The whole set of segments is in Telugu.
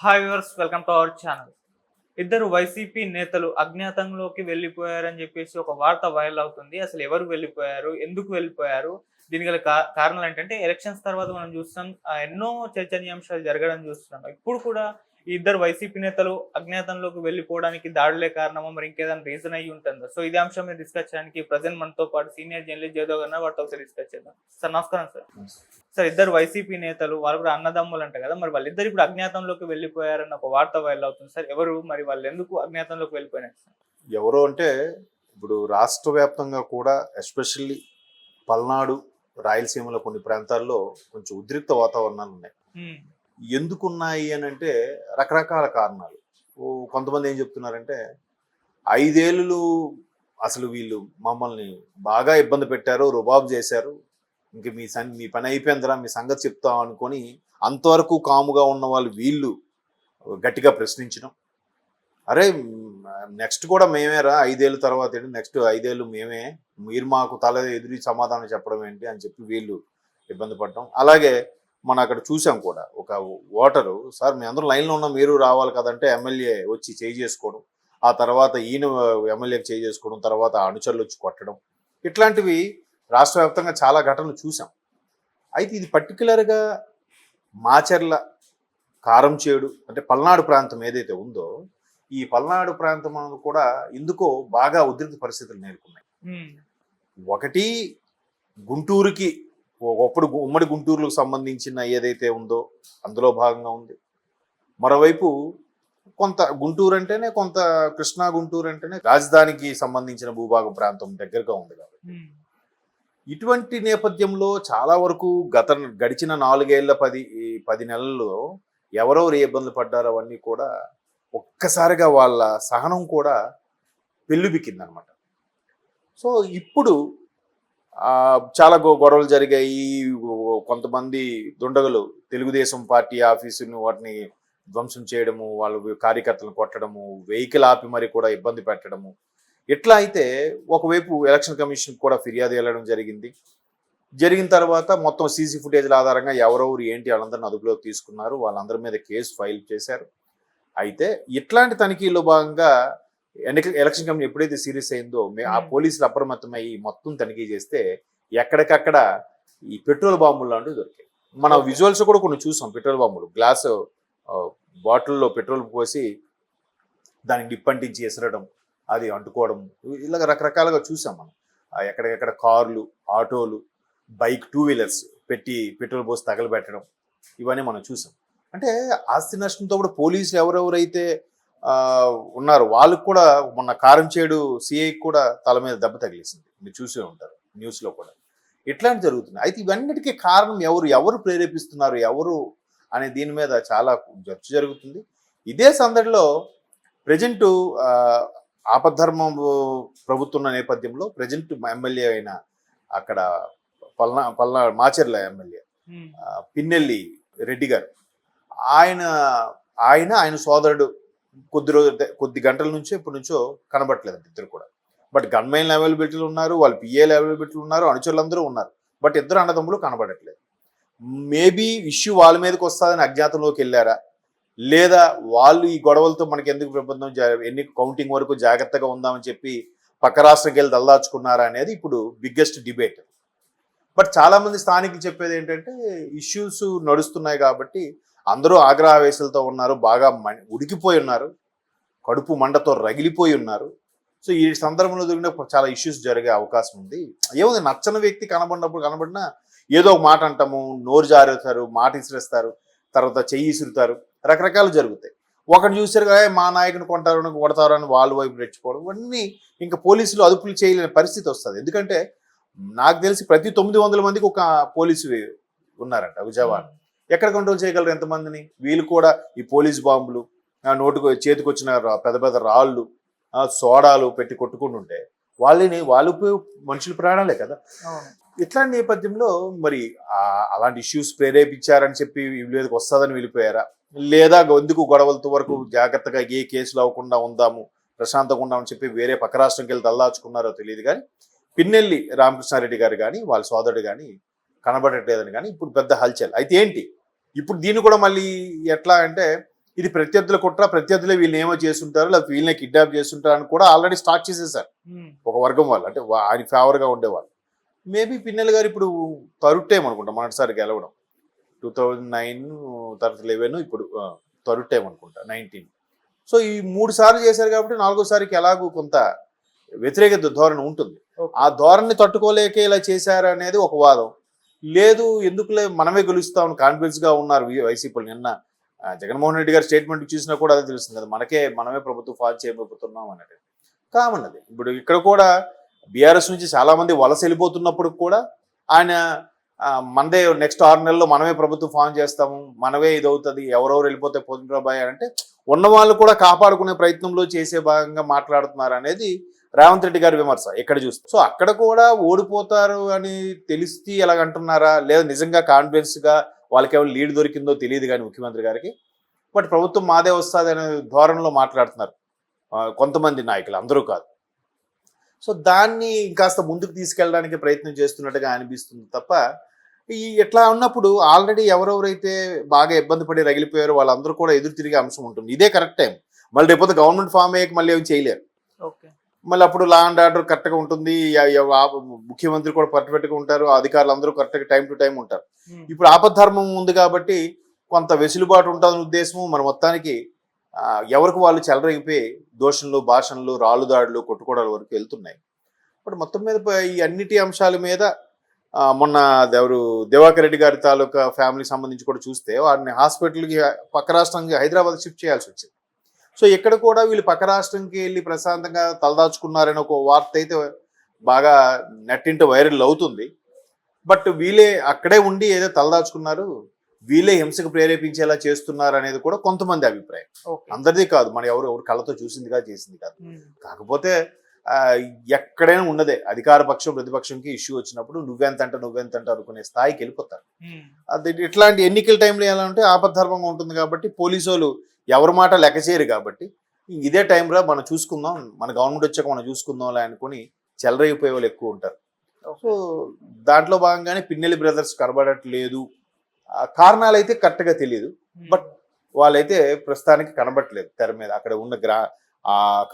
Hi viewers, welcome to our channel. ఇద్దరు వైసీపీ నేతలు అజ్ఞాతంలోకి వెళ్ళిపోయారని చెప్పేసి ఒక వార్త వైరల్ అవుతుంది. అసలు ఎవరు వెళ్ళిపోయారు? ఎందుకు వెళ్ళిపోయారు? దీనికి గల కారణాలు ఏంటంటే ఎలక్షన్స్ తర్వాత మనం చూస్తున్నాం, ఎన్నో చర్చనీయాంశాలు జరగడం చూస్తున్నాం. ఇప్పుడు కూడా ఈ ఇద్దరు వైసీపీ నేతలు అజ్ఞాతంలోకి వెళ్ళిపోవడానికి దాడులే కారణమో, మరి ఇంకేదైనా రీజన్ అయ్యి ఉంటుందో. సో ఇదే అంశం మీద డిస్కస్ చేయడానికి ప్రజెంట్ మనతో పాటు సీనియర్ జర్నలిస్ట్ జయదేవ్ గారు వారితో ఒకసారి డిస్కస్ చేద్దాం. సార్ నమస్కారం సార్. సార్, ఇద్దరు వైసీపీ నేతలు వాళ్ళు కూడా అన్నదమ్ములు అంట కదా, మరి వాళ్ళిద్దరు ఇప్పుడు అజ్ఞాతంలోకి వెళ్ళిపోయారన్న ఒక వార్త వైరల్ అవుతుంది సార్. ఎవరు మరి వాళ్ళు ఎందుకు అజ్ఞాతంలోకి వెళ్ళిపోయినారు సార్? ఎవరు అంటే ఇప్పుడు రాష్ట్ర వ్యాప్తంగా కూడా ఎస్పెషల్లీ పల్నాడు, రాయలసీమలో కొన్ని ప్రాంతాల్లో కొంచెం ఉద్రిక్త వాతావరణాలు ఉన్నాయి. ఎందుకున్నాయి అని అంటే రకరకాల కారణాలు. కొంతమంది ఏం చెప్తున్నారంటే 5 ఏళ్ళు అసలు వీళ్ళు మమ్మల్ని బాగా ఇబ్బంది పెట్టారు, రుబాబు చేశారు, ఇంక మీ పని అయిపోయిందిరా, మీ సంగతి చెప్తాం అనుకొని అంతవరకు కాముగా ఉన్న వాళ్ళు వీళ్ళు గట్టిగా ప్రశ్నించడం. అరే నెక్స్ట్ కూడా మేమేరా, 5 ఏళ్ళ తర్వాత ఏంటి, నెక్స్ట్ 5 ఏళ్ళు మేమే, మీరు మాకు తల ఎదురు సమాధానం చెప్పడం ఏంటి అని చెప్పి వీళ్ళు ఇబ్బంది పడటం. అలాగే మనం అక్కడ చూసాం కూడా, ఒక ఓటరు, సార్ మీ అందరూ లైన్లో ఉన్న మీరు రావాలి కదంటే ఎమ్మెల్యే వచ్చి చేయి చేసుకోవడం, ఆ తర్వాత ఈయన ఎమ్మెల్యేకి చేయి చేసుకోవడం, తర్వాత అనుచరులు వచ్చి కొట్టడం, ఇట్లాంటివి రాష్ట్ర వ్యాప్తంగా చాలా ఘటనలు చూసాం. అయితే ఇది పర్టికులర్గా మాచర్ల, కారంచేడు అంటే పల్నాడు ప్రాంతం ఏదైతే ఉందో, ఈ పల్నాడు ప్రాంతం కూడా ఎందుకో బాగా ఉద్రిక్త పరిస్థితులు నేర్కొన్నాయి. ఒకటి గుంటూరుకి, ఒకప్పుడు ఉమ్మడి గుంటూరుకు సంబంధించిన ఏదైతే ఉందో అందులో భాగంగా ఉంది. మరోవైపు కొంత గుంటూరు అంటేనే, కొంత కృష్ణా గుంటూరు అంటేనే రాజధానికి సంబంధించిన భూభాగం ప్రాంతం దగ్గరగా ఉంది కాబట్టి, ఇటువంటి నేపథ్యంలో చాలా వరకు గడిచిన 4 ఏళ్ల 10 నెలల్లో ఎవరెవరు ఏ ఇబ్బందులు పడ్డారో అవన్నీ కూడా ఒక్కసారిగా వాళ్ళ సహనం కూడా పెళ్ళుబిక్కిందనమాట. సో ఇప్పుడు చాలా గొడవలు జరిగాయి. కొంతమంది దుండగులు తెలుగుదేశం పార్టీ ఆఫీసుని వాటిని ధ్వంసం చేయడము, వాళ్ళు కార్యకర్తలను కొట్టడము, వెహికల్ ఆపి మరి కూడా ఇబ్బంది పెట్టడము. ఇట్లా అయితే ఒకవైపు ఎలక్షన్ కమిషన్ కూడా ఫిర్యాదు వెళ్ళడం జరిగిన తర్వాత మొత్తం సీసీ ఫుటేజ్ల ఆధారంగా ఎవరెవరు ఏంటి వాళ్ళందరిని అదుపులోకి తీసుకున్నారు, వాళ్ళందరి మీద కేసు ఫైల్ చేశారు. అయితే ఇట్లాంటి తనిఖీల్లో భాగంగా ఎలక్షన్ కమిషన్ ఎప్పుడైతే సీరియస్ అయిందో, ఆ పోలీసులు అప్రమత్తమయ్యి మొత్తం తనిఖీ చేస్తే ఎక్కడికక్కడ ఈ పెట్రోల్ బాంబులు లాంటివి దొరికాయి. మన విజువల్స్ కూడా కొన్ని చూసాం. పెట్రోల్ బాంబులు, గ్లాస్ బాటిల్లో పెట్రోల్ పోసి దానికి నిప్పంటించి ఎసరడం, అది అంటుకోవడం, ఇలాగ రకరకాలుగా చూసాం మనం. ఎక్కడికెక్కడ కార్లు, ఆటోలు, బైక్, 2 వీలర్స్ పెట్టి పెట్రోల్ పోసి తగలబెట్టడం, ఇవన్నీ మనం చూసాం. అంటే ఆస్తి నష్టంతో కూడా పోలీసులు ఎవరెవరైతే ఉన్నారు వాళ్ళకు కూడా, మొన్న కారంచేడు సిఐకి కూడా తల మీద దెబ్బ తగిలేసింది, మీరు చూసే ఉంటారు న్యూస్లో కూడా. ఇట్లాంటి జరుగుతుంది. అయితే ఇవన్నిటికీ కారణం ఎవరు ప్రేరేపిస్తున్నారు, ఎవరు అనే దీని మీద చాలా చర్చ జరుగుతుంది. ఇదే సందడిలో ప్రజెంట్ ఆపద్ధర్మం ప్రభుత్వం నేపథ్యంలో ప్రజెంట్ ఎమ్మెల్యే అయిన అక్కడ మాచర్ల ఎమ్మెల్యే పిన్నెల్లి రెడ్డి గారు, ఆయన సోదరుడు కొద్ది గంటల నుంచో ఇప్పటి నుంచో కనబట్టలేదండి ఇద్దరు కూడా. బట్ గన్మెయిన్ అవైలబిలిటీలు ఉన్నారు, వాళ్ళు పిఏలు అవైలబిలిటీలు ఉన్నారు, అనుచరులందరూ ఉన్నారు. బట్ ఇద్దరు అన్నదమ్ములు కనబడట్లేదు. మేబీ ఇష్యూ వాళ్ళ మీదకి వస్తుందని అజ్ఞాతంలోకి వెళ్ళారా, లేదా వాళ్ళు ఈ గొడవలతో మనకి ఎందుకు ప్రబంధం, ఎన్ని కౌంటింగ్ వరకు జాగ్రత్తగా ఉందామని చెప్పి పక్క రాష్ట్రంకి వెళ్ళి దల్దాచుకున్నారా అనేది ఇప్పుడు బిగ్గెస్ట్ డిబేట్. బట్ చాలామంది స్థానికులు చెప్పేది ఏంటంటే, ఇష్యూస్ నడుస్తున్నాయి కాబట్టి అందరూ ఆగ్రహావేశాలతో ఉన్నారు, బాగా ఉడికిపోయి ఉన్నారు, కడుపు మంటతో రగిలిపోయి ఉన్నారు. సో ఈ సందర్భంలో దొరికిన చాలా ఇష్యూస్ జరిగే అవకాశం ఉంది. ఏముంది, నచ్చని వ్యక్తి కనబడినా ఏదో ఒక మాట అంటాము, నోరు జారుతారు, మాట ఇసిరేస్తారు, తర్వాత చెయ్యి ఇసురుతారు, రకరకాలు జరుగుతాయి. ఒకటి చూసారు కదా, మా నాయకుని కొడతారు అని వాళ్ళు వైపు రెచ్చిపోవడం, ఇవన్నీ ఇంకా పోలీసులు అదుపులు చేయలేని పరిస్థితి వస్తుంది. ఎందుకంటే నాకు తెలిసి ప్రతి 900 మందికి ఒక పోలీసు ఉన్నారంట విజయవాడ. ఎక్కడ కంట్రోల్ చేయగలరు ఎంతమందిని? వీళ్ళు కూడా ఈ పోలీస్ బాంబులు, చేతికి వచ్చిన పెద్ద పెద్ద రాళ్ళు, సోడాలు పెట్టి కొట్టుకుంటుంటే వాళ్ళు మనుషుల ప్రాణాలే కదా. ఇట్లాంటి నేపథ్యంలో మరి అలాంటి ఇష్యూస్ ప్రేరేపించారని చెప్పి వీళ్ళకి వస్తుందని వెళ్ళిపోయారా, లేదా ఎందుకు గొడవలతో వరకు జాగ్రత్తగా ఏ కేసులు అవ్వకుండా ఉందాము, ప్రశాంతంగా ఉందామని చెప్పి వేరే పక్క రాష్ట్రంకి వెళ్ళి దల్లాచుకున్నారో తెలియదు. కానీ పిన్నెల్లి రామకృష్ణారెడ్డి గారు కానీ వాళ్ళ సోదరుడు కానీ కనబడట్లేదని కానీ ఇప్పుడు పెద్ద హల్చల్. అయితే ఏంటి ఇప్పుడు దీన్ని కూడా మళ్ళీ ఎట్లా అంటే, ఇది ప్రత్యర్థుల కుట్ర, ప్రత్యర్థులే వీళ్ళని ఏమో చేస్తుంటారు, లేకపోతే వీళ్ళని కిడ్నాప్ చేస్తుంటారు అని కూడా ఆల్రెడీ స్టార్ట్ చేసేసారు ఒక వర్గం వాళ్ళు, అంటే ఆయన ఫేవర్గా ఉండేవాళ్ళు. మేబీ పిన్నెల గారు ఇప్పుడు థర్డ్ టైం అనుకుంటా మొదటిసారి గెలవడం, 2009 తర్వాత 11 ఇప్పుడు థర్డ్ టైం అనుకుంటా 19. సో ఈ 3 సార్లు చేశారు కాబట్టి 4వ సారికి ఎలాగూ కొంత వ్యతిరేకత ధోరణి ఉంటుంది. ఆ ధోరణిని తట్టుకోలేక ఇలా చేశారు అనేది ఒక వాదం. లేదు ఎందుకులే మనమే గెలుస్తామని కాన్ఫిడెన్స్గా ఉన్నారు వైసీపీలు. నిన్న జగన్మోహన్ రెడ్డి గారి స్టేట్మెంట్ చూసినా కూడా అదే తెలుస్తుంది కదా, మనమే ప్రభుత్వం ఫాల్ చేయబోతున్నాం అనేది కామన్. అది ఇప్పుడు ఇక్కడ కూడా బీఆర్ఎస్ నుంచి చాలా మంది వలస వెళ్ళిపోతున్నప్పుడు కూడా ఆయన మనదే నెక్స్ట్ 6 నెలల్లో మనమే ప్రభుత్వం ఫామ్ చేస్తాము, మనమే ఇది అవుతుంది, ఎవరెవరు వెళ్ళిపోతే పోతుండ్రాబాయ్ అంటే ఉన్న వాళ్ళు కూడా కాపాడుకునే ప్రయత్నంలో చేసే భాగంగా మాట్లాడుతున్నారు అనేది రేవంత్ రెడ్డి గారి విమర్శ ఎక్కడ చూస్తే. సో అక్కడ కూడా ఓడిపోతారు అని తెలిసి ఎలాగంటున్నారా, లేదా నిజంగా కాన్ఫిడెన్స్గా వాళ్ళకి ఎవరు లీడ్ దొరికిందో తెలియదు కానీ ముఖ్యమంత్రి గారికి, బట్ ప్రభుత్వం మాదే వస్తుంది అనే ధోరణిలో మాట్లాడుతున్నారు కొంతమంది నాయకులు, అందరూ కాదు. సో దాన్ని ఇంకాస్త ముందుకు తీసుకెళ్ళడానికి ప్రయత్నం చేస్తున్నట్టుగా అనిపిస్తుంది తప్ప, ఈ ఎట్లా ఉన్నప్పుడు ఆల్రెడీ ఎవరెవరైతే బాగా ఇబ్బంది పడి రగిలిపోయారో వాళ్ళందరూ కూడా ఎదురు తిరిగే అంశం ఉంటుంది. ఇదే కరెక్ట్ టైం. మళ్ళీ రేపు గవర్నమెంట్ ఫామ్ అయ్యాక మళ్ళీ ఏం చేయలేరు. మళ్ళీ అప్పుడు లా అండ్ ఆర్డర్ కరెక్ట్గా ఉంటుంది, ముఖ్యమంత్రి కూడా పర్ఫెక్ట్గా ఉంటారు, అధికారులు అందరూ కరెక్ట్గా టైం టు టైం ఉంటారు. ఇప్పుడు ఆపద్ధర్మం ఉంది కాబట్టి కొంత వెసులుబాటు ఉంటుందని ఉద్దేశము. మన మొత్తానికి ఎవరికి వాళ్ళు చెలరైపోయి దోషణలు, భాషణలు, రాళ్ళు దాడులు, కొట్టుకోవడాల వరకు వెళ్తున్నాయి. బట్ మొత్తం మీద ఈ అన్నిటి అంశాల మీద మొన్న దివాకర్ రెడ్డి గారి తాలూకా ఫ్యామిలీకి సంబంధించి కూడా చూస్తే వారిని హాస్పిటల్కి పక్క రాష్ట్రానికి హైదరాబాద్ షిఫ్ట్ చేయాల్సి వచ్చింది. సో ఇక్కడ కూడా వీళ్ళు పక్క రాష్ట్రంకి వెళ్ళి ప్రశాంతంగా తలదాచుకున్నారని ఒక వార్త అయితే బాగా నెట్టింట వైరల్ అవుతుంది. బట్ వీళ్ళే అక్కడే ఉండి ఏదో తలదాచుకున్నారు, వీళ్ళే హింసకు ప్రేరేపించేలా చేస్తున్నారు అనేది కూడా కొంతమంది అభిప్రాయం. అందరిది కాదు, మన ఎవరు కళ్ళతో చూసిందిగా చేసింది కాదు. కాకపోతే ఎక్కడైనా ఉన్నదే అధికార పక్షం ప్రతిపక్షంకి ఇష్యూ వచ్చినప్పుడు నువ్వెంత అనుకునే స్థాయికి వెళ్ళిపోతారు. అది ఇట్లాంటి ఎన్నికల టైంలో ఎలా ఉంటే ఆపద్ధర్మంగా ఉంటుంది కాబట్టి పోలీసు వాళ్ళు ఎవరి మాట లెక్క చేయరు కాబట్టి ఇదే టైంలో మనం చూసుకుందాం, మన గవర్నమెంట్ వచ్చాక మనం చూసుకుందాంలే అనుకుని చెలరైపోయే వాళ్ళు ఎక్కువ ఉంటారు. సో దాంట్లో భాగంగానే పిన్నెల్లి బ్రదర్స్ కనబడట్లేదు. కారణాలు అయితే కరెక్ట్గా తెలియదు, బట్ వాళ్ళైతే ప్రస్తుతానికి కనబడట్లేదు తెర మీద. అక్కడ ఉన్న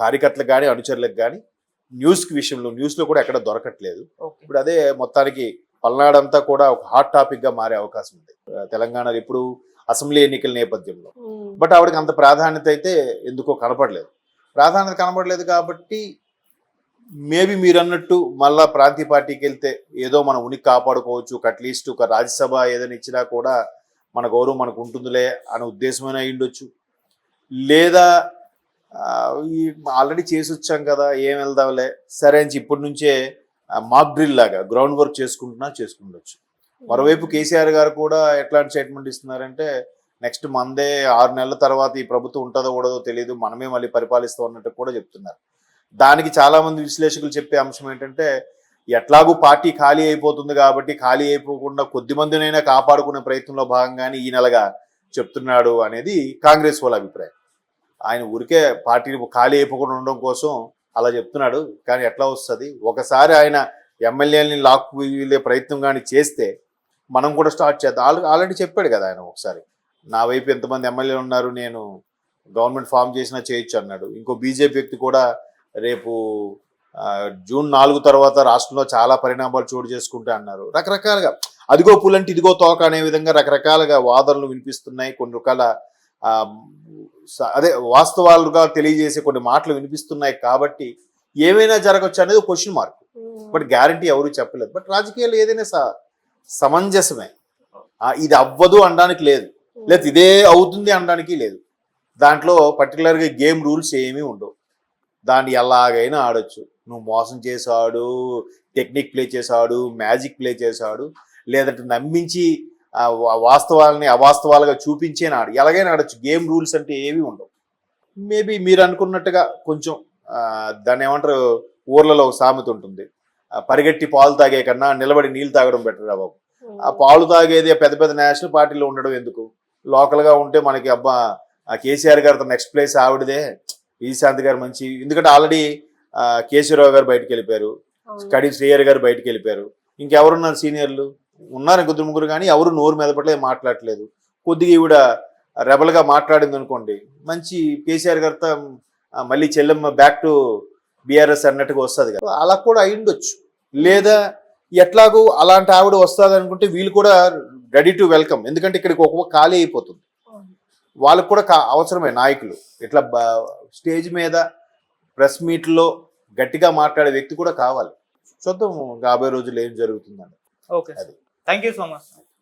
కార్యకర్తలకు కానీ అనుచరులకు కానీ న్యూస్లో కూడా ఎక్కడ దొరకట్లేదు. ఇప్పుడు అదే మొత్తానికి పల్నాడంతా కూడా ఒక హాట్ టాపిక్ గా మారే అవకాశం ఉంది తెలంగాణలో ఇప్పుడు అసెంబ్లీ ఎన్నికల నేపథ్యంలో. బట్ ఆవిడకి అంత ప్రాధాన్యత అయితే ఎందుకో కనబడలేదు కాబట్టి మేబీ మీరు అన్నట్టు మళ్ళా ప్రాంతీయ పార్టీకి వెళ్తే ఏదో మనం ఉనికి కాపాడుకోవచ్చు, అట్లీస్ట్ ఒక రాజ్యసభ ఏదైనా ఇచ్చినా కూడా మన గౌరవం మనకు ఉంటుందిలే అనే ఉద్దేశమైనా అయ్యుండొచ్చు. లేదా ఆల్రెడీ చేసి వచ్చాం కదా ఏం వెళ్దాంలే సరే అని ఇప్పటి నుంచే మాక్ డ్రిల్ లాగా గ్రౌండ్ వర్క్ చేసుకుండొచ్చు. మరోవైపు కేసీఆర్ గారు కూడా ఎట్లాంటి స్టేట్మెంట్ ఇస్తున్నారంటే నెక్స్ట్ మందే 6 నెలల తర్వాత ఈ ప్రభుత్వం ఉంటుందో కూడదో తెలియదు, మనమే మళ్ళీ పరిపాలిస్తాం అన్నట్టు కూడా చెప్తున్నారు. దానికి చాలా మంది విశ్లేషకులు చెప్పే అంశం ఏంటంటే ఎట్లాగూ పార్టీ ఖాళీ అయిపోతుంది కాబట్టి ఖాళీ అయిపోకుండా కొద్ది మందినైనా కాపాడుకునే ప్రయత్నంలో భాగంగానే ఈ నెలగా చెప్తున్నాడు అనేది కాంగ్రెస్ వాళ్ళ అభిప్రాయం. ఆయన ఊరికే పార్టీ ఖాళీ అయిపోకుండా ఉండడం కోసం అలా చెప్తున్నాడు, కానీ ఎట్లా వస్తుంది, ఒకసారి ఆయన ఎమ్మెల్యేలని లాక్కు వెళ్ళే ప్రయత్నం కానీ చేస్తే మనం కూడా స్టార్ట్ చేద్దాం. ఆల్రెడీ చెప్పాడు కదా ఆయన ఒకసారి, నా వైపు ఎంతమంది ఎమ్మెల్యేలు ఉన్నారు, నేను గవర్నమెంట్ ఫామ్ చేసినా చేయొచ్చు అన్నాడు. ఇంకో బీజేపీ వ్యక్తి కూడా రేపు జూన్ 4 తర్వాత రాష్ట్రంలో చాలా పరిణామాలు చోటు చేసుకుంటే అన్నారు. రకరకాలుగా అదిగో పులంటే ఇదిగో తోక అనే విధంగా రకరకాలుగా వాదనలు వినిపిస్తున్నాయి. కొన్ని రకాల అదే వాస్తవాలుగా తెలియజేసే కొన్ని మాటలు వినిపిస్తున్నాయి. కాబట్టి ఏమైనా జరగచ్చు అనేది క్వశ్చన్ మార్క్. బట్ గ్యారంటీ ఎవరు చెప్పలేదు. బట్ రాజకీయాలు ఏదైనా సమంజసమే. ఇది అవ్వదు అనడానికి లేదు, లేదా ఇదే అవుతుంది అనడానికి లేదు. దాంట్లో పర్టికులర్గా గేమ్ రూల్స్ ఏమీ ఉండవు. దాన్ని ఎలాగైనా ఆడొచ్చు. నువ్వు మోసం చేసాడు, టెక్నిక్ ప్లే చేసాడు, మ్యాజిక్ ప్లే చేసాడు, లేదంటే నమ్మించి వాస్తవాలని అవాస్తవాలుగా చూపించేనా ఎలాగైనా ఆడొచ్చు. గేమ్ రూల్స్ అంటే ఏవి ఉండవు. మేబీ మీరు అనుకున్నట్టుగా కొంచెం దాన్ని ఏమంటారు, ఊర్లలో సామెత ఉంటుంది, పరిగెట్టి పాలు తాగే కన్నా నిలబడి నీళ్ళు తాగడం బెటర్ రా బాబు. ఆ పాలు తాగేది పెద్ద పెద్ద నేషనల్ పార్టీలో ఉండడం ఎందుకు, లోకల్గా ఉంటే మనకి అబ్బా కేసీఆర్ గారితో నెక్స్ట్ ప్లేస్ ఆవిడదే, విజయశాంతి గారు మంచి, ఎందుకంటే ఆల్రెడీ కేశవరావు గారు బయటకు వెళ్ళిపోయారు, కడి శ్రీయర్ గారు బయటకు వెళ్ళిపోయారు, ఇంకెవరున్నారు సీనియర్లు ఉన్నారు 2-3, కానీ ఎవరు నోరు మెదపట్లేదు, మాట్లాడట్లేదు. కొద్దిగా ఈవిడ రెబల్గా మాట్లాడింది అనుకోండి, మంచి కేసీఆర్ గారితో మళ్ళీ చెల్లెమ్మ బ్యాక్ టు బీఆర్ఎస్ అన్నట్టుగా వస్తుంది కదా, అలా కూడా అయి ఉండొచ్చు. లేదా ఎట్లాగూ అలాంటి ఆవిడ వస్తుంది అనుకుంటే వీళ్ళు కూడా రెడీ టు వెల్కమ్, ఎందుకంటే ఇక్కడికి ఒక ఖాళీ అయిపోతుంది. వాళ్ళకు కూడా అవసరమే నాయకులు. ఇట్లా స్టేజ్ మీద ప్రెస్ మీట్లో గట్టిగా మాట్లాడే వ్యక్తి కూడా కావాలి. చూద్దాం రాబోయే రోజులు ఏం జరుగుతుందండి. Okay, thank you so much.